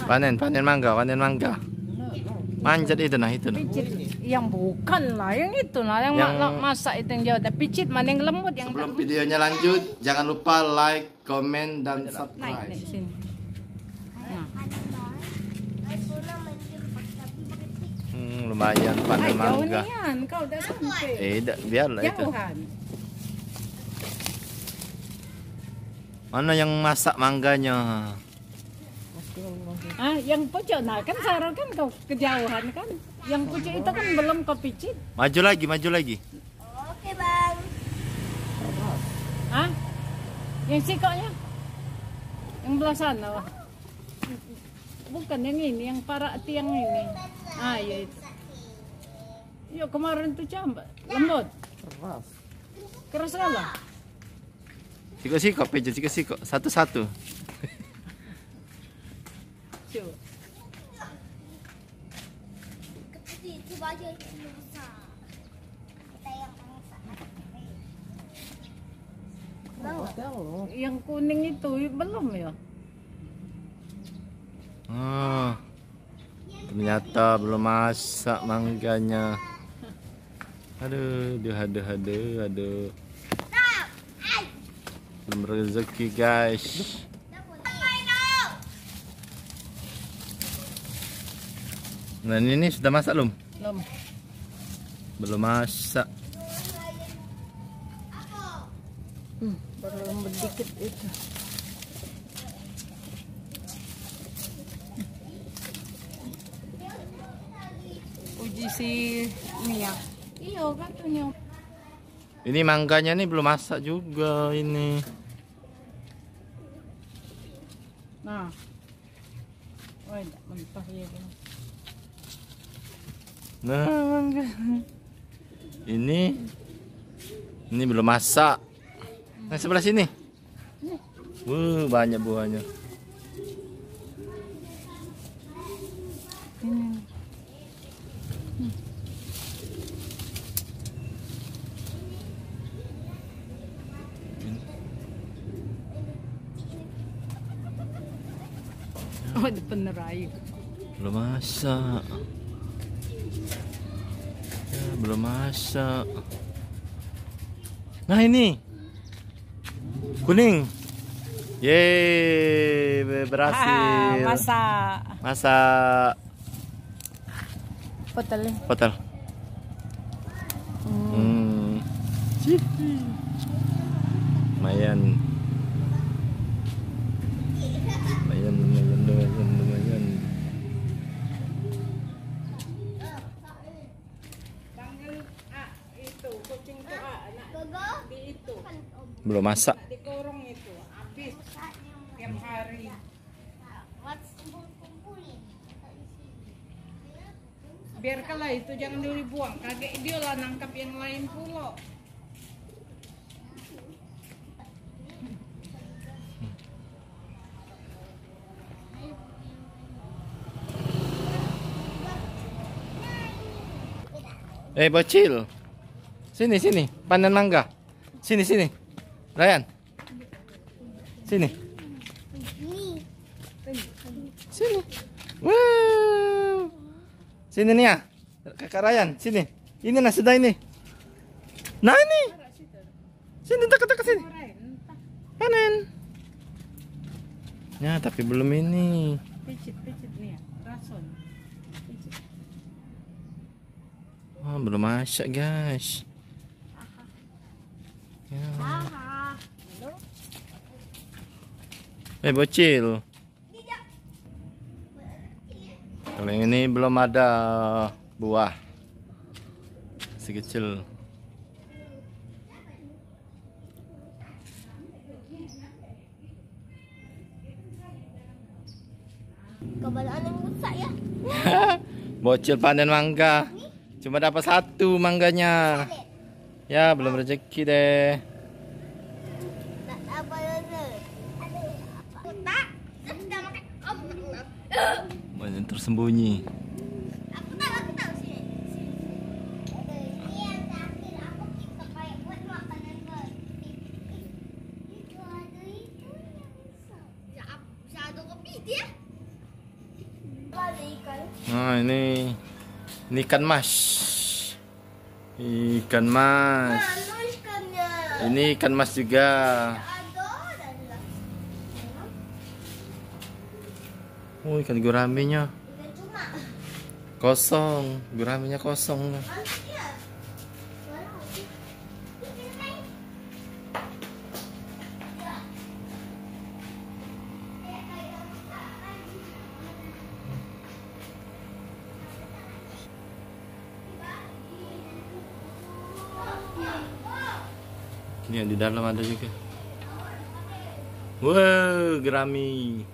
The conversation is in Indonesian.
Panen mangga, panen mangga. Manjat itu nah, itu nah. Picit yang bukan lah, yang itu nah, yang masak itu yang jauh. Picit mana yang lembut yang. Sebelum videonya lanjut, jangan lupa like, komen, dan subscribe. Naik sini. Lumayan panen mangga. Jauh kau udah sampai. Biarlah itu. Jauhan. Mana yang masak mangganya? Yang pucuk nah kan Sarah kan kau kejauhan kan. Yang pucuk itu kan belum kau picit. Maju lagi, maju lagi. Oke bang. Yang sikoknya? Yang belah sana wah. Bukan yang ini, yang para tiang ini. Ya itu. Yuk kemarin tuh cambat, lembut. Keras kali. Sikok-sikok, pejat sikok-sikok, satu-satu. Coba aja yang besar. Kita yang masak. Yang kuning itu belum ya? Ternyata belum masak mangganya. Aduh. Belum rezeki guys. Nah ini sudah masak belum? Belum masak. Baru lembut dikit itu. Uji si Mia. Iya katanya. Ini mangganya nih belum masak juga ini. Nah. Oh, mentah ya. Nah, mangga. Ini belum masak. Nah, sebelah sini. Banyak buahnya. Oh, di penerayu. Belum masak. Belum masak. Nah ini kuning. Yeay, berhasil. Masak. Hotel. Lumayan. Belum masak. Dikorong itu habis tiap hari. Biarkanlah itu, jangan dulu dibuang. Kaget dia lah nangkap yang lain pula. Bocil. Sini. Panen mangga. Sini. Ryan. Sini. Sini. Wow. Sini nih ya. Kakak Ryan, sini. Ini nah sudah ini. Nah ini. Sini dekat sini. Panen. Ya, tapi belum ini. Picit nih ya, rason. Picit. Belum masak, guys. Ya. Bocil. Kalau yang ini belum ada buah. Masih kecil. Kebalaan yang rusak ya. Bocil panen mangga. Cuma dapat satu mangganya. Ya, belum rezeki deh. Apa Banyak tersembunyi. Aku tahu sini. Ini yang terakhir aku kita kayak buat makanan buat. Itu ada itu yang bisa. Bisa ada kopi dia. ada ikan. Nah, ini ikan mas. Ikan mas. Mana ikannya? Ini ikan mas juga. Ada dan lah. Oh, ikan guraminya Ikan cuma. kosong. Guraminya kosong. Iya. Mana? Ikan lain. Ini yang di dalam ada juga. Wow, gurami.